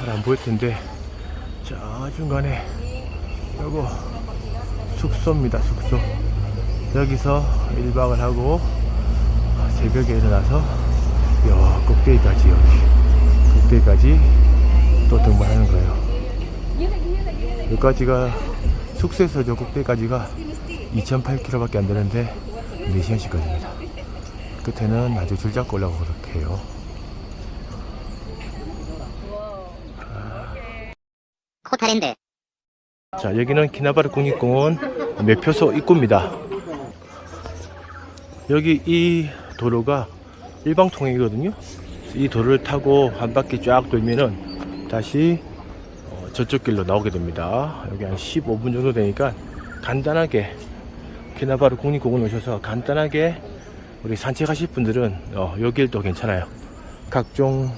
잘 안 보일 텐데, 저 중간에 요거 숙소입니다. 숙소. 여기서 1박을 하고 새벽에 일어나서 요 꼭대기까지, 여기 꼭대기까지 또 등반하는 거예요. 여기까지가, 숙소에서 저 꼭대기까지가 2008km 밖에 안 되는데 4시간씩 걸립니다. 끝에는 아주 줄 잡고 올라가고 그렇게 해요. 코타랜드. 자, 여기는 키나바루 국립공원 매표소 입구입니다. 여기 이 도로가 일방통행이거든요. 이 도로를 타고 한 바퀴 쫙 돌면은 다시 저쪽 길로 나오게 됩니다. 여기 한 15분 정도 되니까 간단하게 키나바루 국립공원 오셔서 간단하게 우리 산책하실 분들은 요 길도 괜찮아요. 각종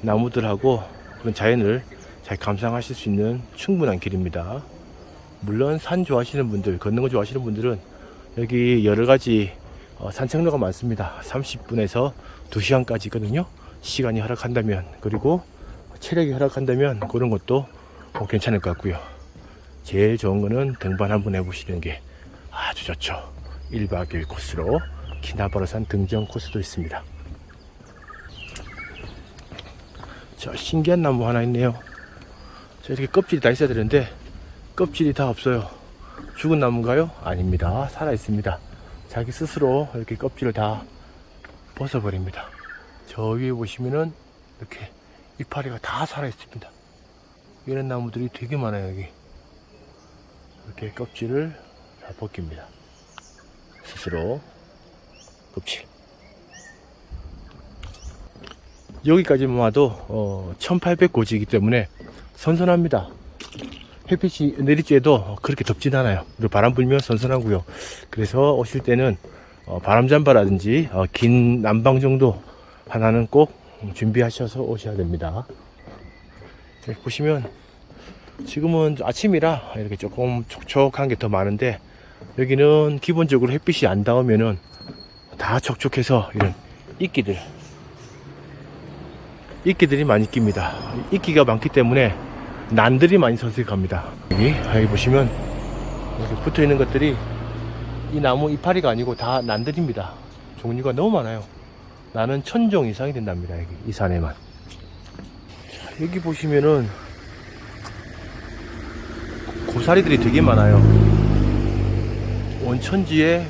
나무들하고 그런 자연을 잘 감상하실 수 있는 충분한 길입니다. 물론 산 좋아하시는 분들, 걷는 거 좋아하시는 분들은 여기 여러가지 산책로가 많습니다. 30분에서 2시간까지 있거든요. 시간이 허락한다면, 그리고 체력이 허락한다면 그런 것도 괜찮을 것 같고요. 제일 좋은 거는 등반 한번 해보시는 게 아주 좋죠. 1박 2일 코스로 키나바루산 등정 코스도 있습니다. 자, 신기한 나무 하나 있네요. 자, 이렇게 껍질이 다 있어야 되는데 껍질이 다 없어요. 죽은 나무인가요? 아닙니다. 살아 있습니다. 자기 스스로 이렇게 껍질을 다 벗어버립니다. 저 위에 보시면은 이렇게 이파리가 다 살아 있습니다. 이런 나무들이 되게 많아요. 여기 이렇게 껍질을 다 벗깁니다. 스스로 껍질. 여기까지만 와도 1800고지이기 때문에 선선합니다. 햇빛이 내릴 때도 그렇게 덥진 않아요. 그리고 바람 불면 선선하고요. 그래서 오실 때는 바람 잠바라든지 긴 난방 정도 하나는 꼭 준비하셔서 오셔야 됩니다. 보시면 지금은 아침이라 이렇게 조금 촉촉한 게 더 많은데, 여기는 기본적으로 햇빛이 안 닿으면은 다 촉촉해서 이런 이끼들이 많이 낍니다. 이끼가 많기 때문에 난들이 많이 서식합니다. 여기 보시면 이렇게 붙어 있는 것들이 이 나무 이파리가 아니고 다 난들입니다. 종류가 너무 많아요. 나는 1000종 이상이 된답니다. 여기 이 산에만. 자, 여기 보시면은 고사리들이 되게 많아요. 온천지에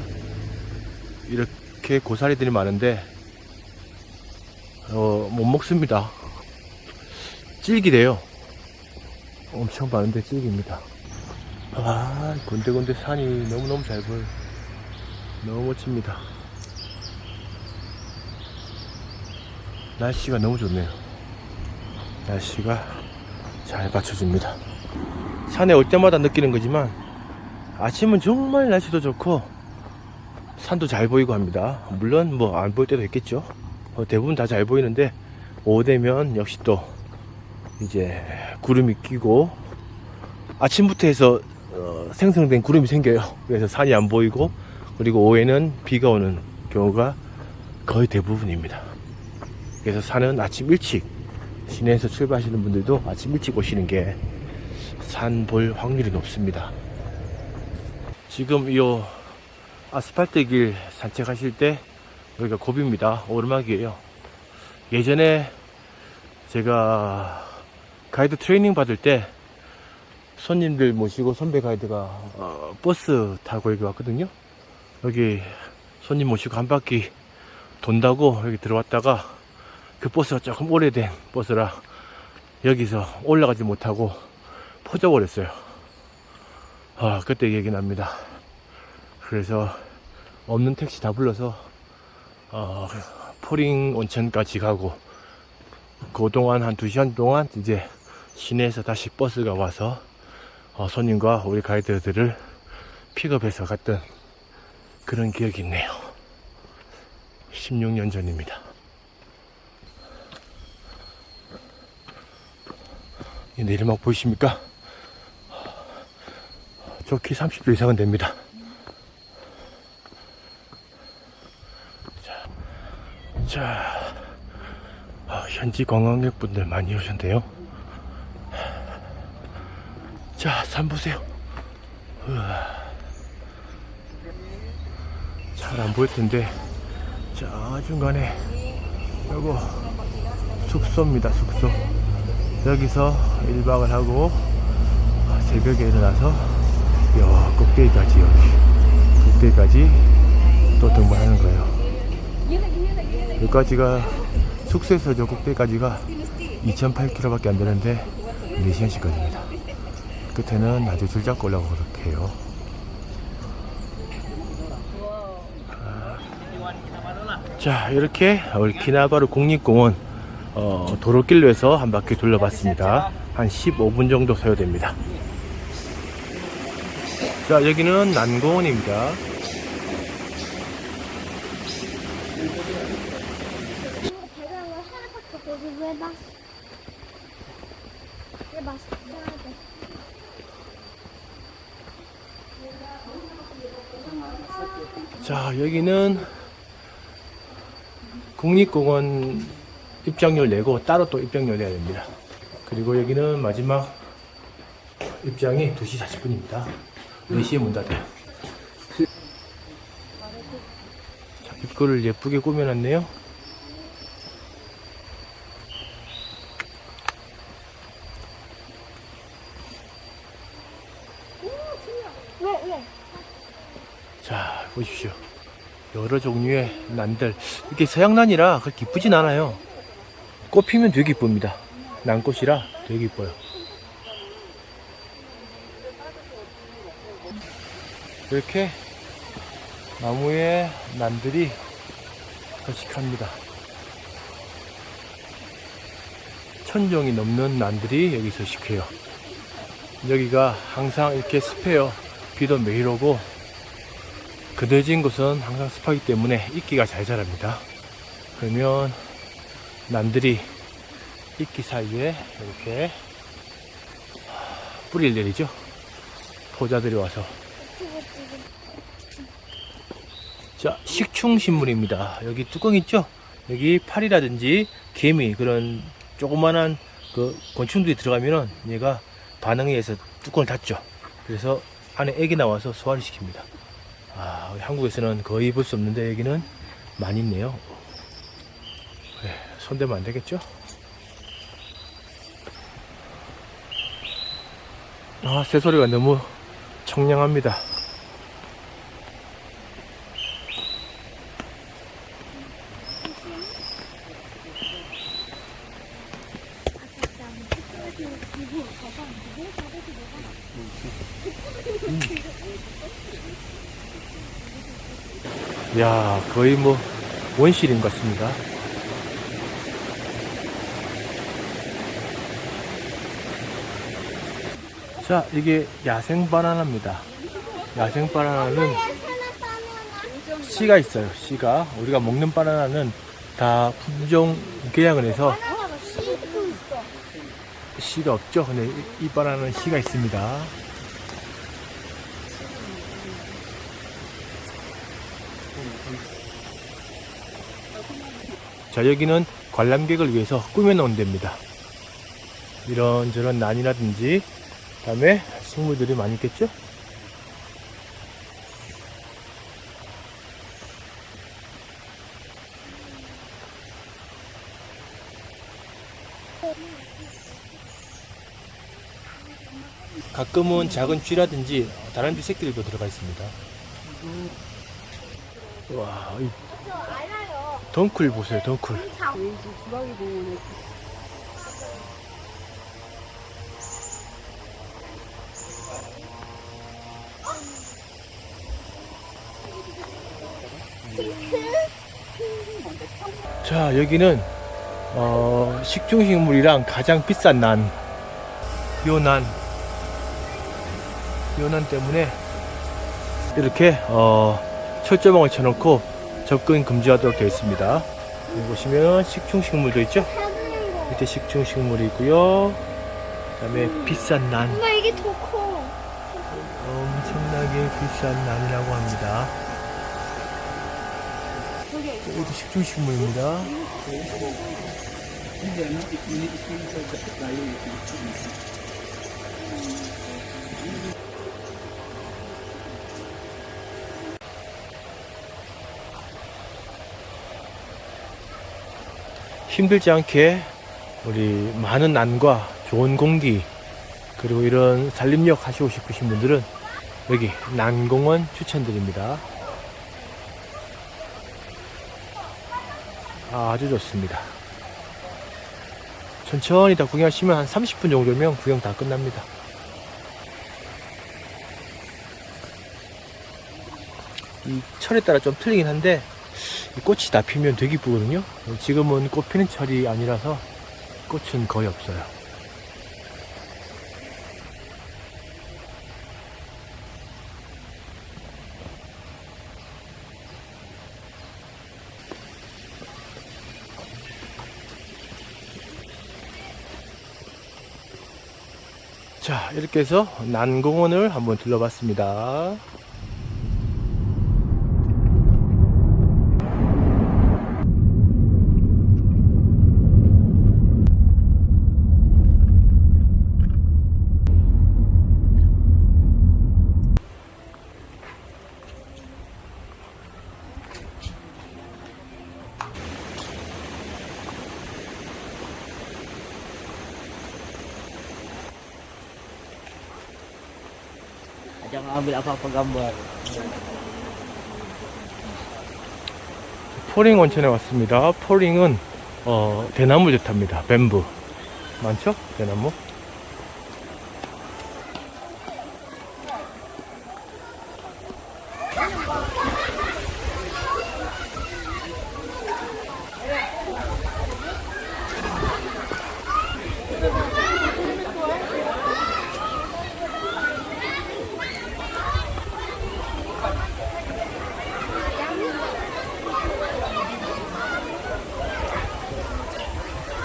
이렇게 고사리들이 많은데 못 먹습니다. 질기래요. 엄청 많은데 질깁니다. 아, 군데군데 산이 너무너무 잘 보여요. 너무 멋집니다. 날씨가 너무 좋네요. 날씨가 잘 받쳐줍니다. 산에 올 때마다 느끼는 거지만 아침은 정말 날씨도 좋고 산도 잘 보이고 합니다. 물론 뭐 안 보일 때도 있겠죠. 대부분 다 잘 보이는데 오후 되면 역시 또 이제 구름이 끼고 아침부터 해서 생성된 구름이 생겨요. 그래서 산이 안 보이고, 그리고 오후에는 비가 오는 경우가 거의 대부분입니다. 그래서 산은 아침 일찍, 시내에서 출발하시는 분들도 아침 일찍 오시는 게 산 볼 확률이 높습니다. 지금 이 아스팔트 길 산책하실 때 여기가 고비입니다. 오르막이에요. 예전에 제가 가이드 트레이닝 받을 때 손님들 모시고 선배 가이드가 버스 타고 여기 왔거든요. 여기 손님 모시고 한 바퀴 돈다고 여기 들어왔다가 그 버스가 조금 오래된 버스라 여기서 올라가지 못하고 퍼져버렸어요. 그때 얘기 납니다. 그래서 없는 택시 다 불러서 포링 온천까지 가고, 그동안 한 2시간 동안 이제 시내에서 다시 버스가 와서 손님과 우리 가이드들을 픽업해서 갔던 그런 기억이 있네요. 16년 전입니다. 이 내리막 보이십니까? 좋기 30도 이상은 됩니다. 자, 현지 관광객분들 많이 오셨는데요. 자, 산 보세요. 잘 안 보일 텐데, 자, 중간에 요거 숙소입니다. 숙소. 여기서 1박을 하고 새벽에 일어나서 요 꼭대기까지, 여기 꼭대기까지 또 등반하는 거예요. 여기까지가 숙소에서 저 꼭대기까지가 2008km밖에 안 되는데 4시간씩 걸립니다. 끝에는 아주 줄 잡고 올라가고 그렇게 해요. 자, 이렇게 올키나바루 국립공원 도로길로 해서 한 바퀴 둘러봤습니다. 한 15분 정도 소요됩니다. 자, 여기는 난공원입니다. 자, 여기는 국립공원 입장료를 내고 따로 또 입장료를 내야 됩니다. 그리고 여기는 마지막 입장이 2시 40분입니다. 4시에 문 닫아요. 자, 입구를 예쁘게 꾸며놨네요. 자, 보십시오. 여러 종류의 난들. 이게 서양난이라 그렇게 기쁘진 않아요. 꽃 피면 되게 기쁩니다. 난꽃이라 되게 기뻐요. 이렇게 나무에 난들이 서식합니다. 1000종이 넘는 난들이 여기 서식해요. 여기가 항상 이렇게 습해요. 비도 매일 오고 그늘진 곳은 항상 습하기 때문에 이끼가 잘 자랍니다. 그러면 난들이 이끼 사이에 이렇게 뿌리를 내리죠. 포자들이 와서. 자, 식충식물입니다. 여기 뚜껑 있죠? 여기 파리라든지 개미, 그런 조그만한 그 곤충들이 들어가면은 얘가 반응에 의해서 뚜껑을 닫죠. 그래서 안에 애기 나와서 소화를 시킵니다. 아, 한국에서는 거의 볼 수 없는데 여기는 많이 있네요. 네, 손대면 안 되겠죠? 아, 새소리가 너무 청량합니다. 야, 거의 뭐 원실인 것 같습니다. 자, 이게 야생 바나나입니다. 야생 바나나는 씨가 있어요. 씨가. 우리가 먹는 바나나는 다 품종 개량을 해서 씨가 없죠. 근데 이 바나나는 씨가 있습니다. 자, 여기는 관람객을 위해서 꾸며놓은 데입니다. 이런저런 난이라든지, 그다음에 식물들이 많이 있겠죠? 가끔은 작은 쥐라든지 다른 쥐 새끼들도 들어가 있습니다. 와, 이 덩쿨 보세요, 덩쿨. 자, 여기는 식중식물이랑 가장 비싼 난, 요난 때문에 이렇게 철조망을 쳐놓고 접근 금지하도록 되어 있습니다. 여기 보시면 식충식물도 있죠? 밑에 식충식물이 있고요. 그 다음에 비싼 난. 엄마 이게 더 커. 엄청나게 비싼 난이라고 합니다. 여기도 식충식물입니다. 힘들지 않게 우리 많은 난과 좋은 공기 그리고 이런 산림욕 하시고 싶으신 분들은 여기 난공원 추천드립니다. 아주 좋습니다. 천천히 다 구경하시면 한 30분 정도면 구경 다 끝납니다. 이 철에 따라 좀 틀리긴 한데 이 꽃이 다 피면 되게 이쁘거든요. 지금은 꽃 피는 철이 아니라서 꽃은 거의 없어요. 자, 이렇게 해서 난공원을 한번 둘러봤습니다. Jangan ambil apa-apa gambar. 포링 온천에 왔습니다. 포링은 대나무 젓합니다. 뱀부 많죠? 대나무.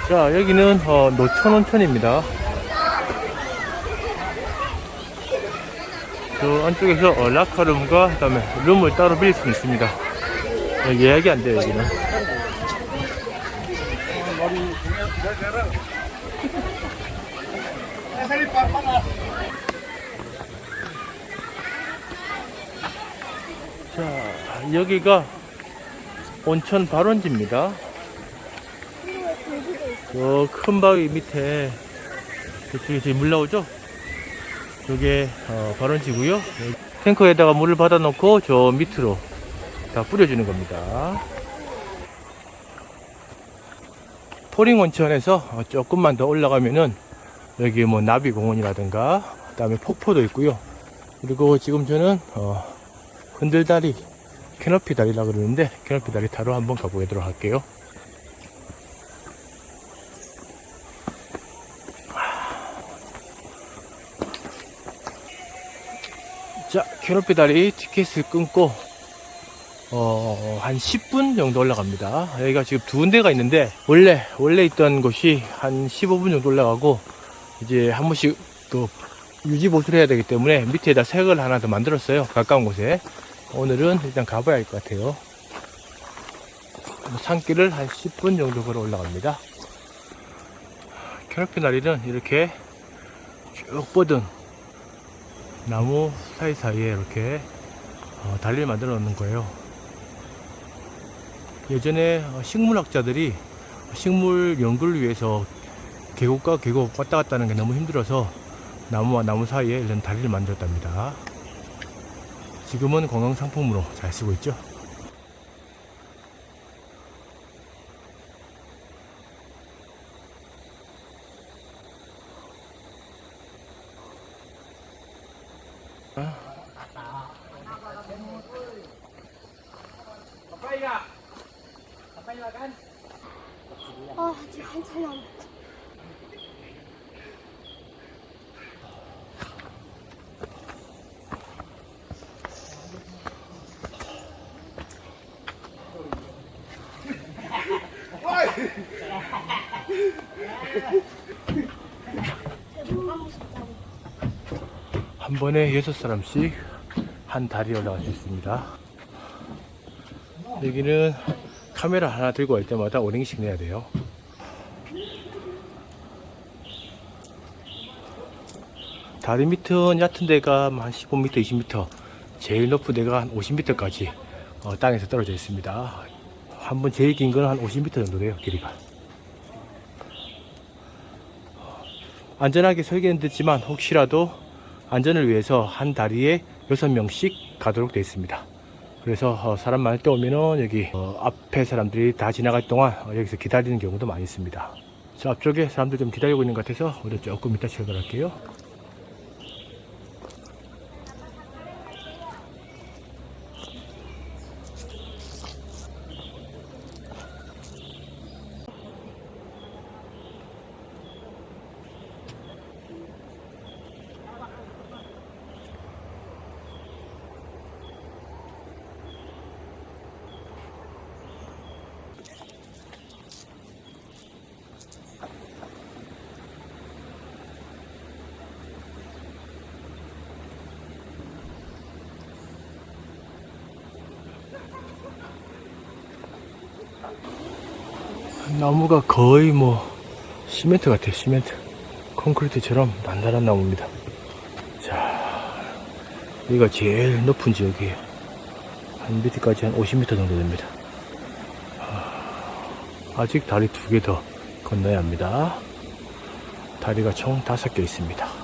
자, 여기는 노천온천입니다. 저 안쪽에서 라카룸과 그다음에 룸을 따로 빌릴 수 있습니다. 예약이 안 돼요, 여기는. 자, 여기가 온천 발원지입니다. 저 큰 바위 밑에 저쪽에 지금 물 나오죠? 저게 발원지고요. 탱커에다가 물을 받아 놓고 저 밑으로 다 뿌려주는 겁니다. 포링 온천에서 조금만 더 올라가면은 여기 뭐 나비공원이라든가 그다음에 폭포도 있고요. 그리고 지금 저는 흔들다리 캐노피 다리라 그러는데 캐노피 다리 타러 한번 가보도록 할게요. 자, 캐노피 다리 티켓을 끊고 한 10분 정도 올라갑니다. 여기가 지금 두 군데가 있는데 원래 있던 곳이 한 15분 정도 올라가고 이제 한 번씩 또 유지 보수를 해야 되기 때문에 밑에다 색을 하나 더 만들었어요. 가까운 곳에. 오늘은 일단 가봐야 할 것 같아요. 산길을 한 10분 정도 걸어 올라갑니다. 캐노피 다리는 이렇게 쭉 뻗은 나무 사이사이에 이렇게 달리를 만들어 놓는 거예요. 예전에 식물학자들이 식물 연구를 위해서 계곡과 계곡 왔다 갔다 하는 게 너무 힘들어서 나무와 나무 사이에 이런 다리를 만들었답니다. 지금은 관광상품으로 잘 쓰고 있죠. 아직 한참 남았다. 한 번에 6사람씩 한 다리에 올라갈 수 있습니다. 여기는 카메라 하나 들고 갈 때마다 5랭씩 내야 돼요. 다리 밑은 얕은 데가 한 15m, 20m, 제일 높은 데가 한 50m까지 땅에서 떨어져 있습니다. 한 번 제일 긴 건 한 50m 정도 돼요, 길이가. 안전하게 설계는 됐지만 혹시라도 안전을 위해서 한 다리에 6명씩 가도록 되어 있습니다. 그래서 사람 많을 때 오면은 여기 앞에 사람들이 다 지나갈 동안 여기서 기다리는 경우도 많이 있습니다. 저 앞쪽에 사람들 좀 기다리고 있는 것 같아서 우리 조금 이따 출발할게요. 나무가 거의 뭐 시멘트 같아요. 시멘트, 콘크리트처럼 단단한 나무입니다. 자, 여기가 제일 높은 지역이에요. 한 밑에까지 한 50m 정도 됩니다. 아직 다리 2개 더 건너야 합니다. 다리가 총 5개 있습니다.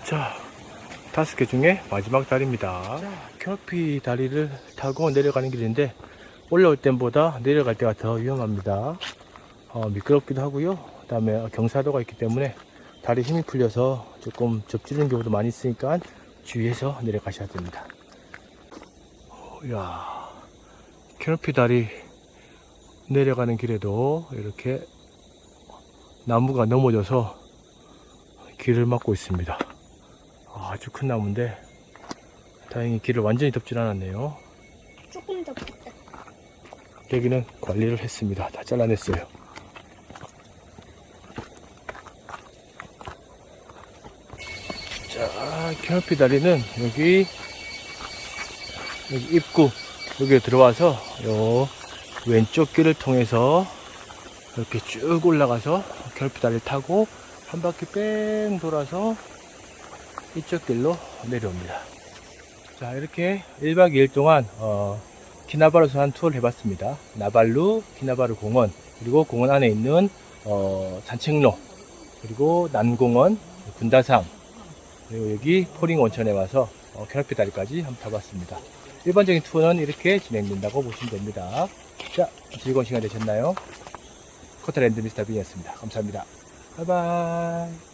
자, 5개 중에 마지막 다리입니다. 자, 캐노피 다리를 타고 내려가는 길인데 올라올 때보다 내려갈 때가 더 위험합니다. 미끄럽기도 하고요. 그 다음에 경사도가 있기 때문에 다리 힘이 풀려서 조금 접지르는 경우도 많이 있으니까 주의해서 내려가셔야 됩니다. 이야, 캐노피 다리 내려가는 길에도 이렇게 나무가 넘어져서 길을 막고 있습니다. 아주 큰 나무인데 다행히 길을 완전히 덮질 않았네요. 조금 더 컸다. 여기는 관리를 했습니다. 다 잘라냈어요. 자, 캐노피 다리는 여기 입구 여기에 들어와서 요 왼쪽 길을 통해서 이렇게 쭉 올라가서 캐노피 다리를 타고 한 바퀴 뺑 돌아서 이쪽 길로 내려옵니다. 자, 이렇게 1박 2일 동안 키나바루에서 한 투어를 해봤습니다. 나발루, 키나바루 공원, 그리고 공원 안에 있는 산책로, 그리고 난공원, 군다상, 그리고 여기 포링 온천에 와서 캐노피 다리까지 한번 타봤습니다. 일반적인 투어는 이렇게 진행된다고 보시면 됩니다. 자, 즐거운 시간 되셨나요? 코타랜드 미스터 빈이었습니다. 감사합니다. 바이바이.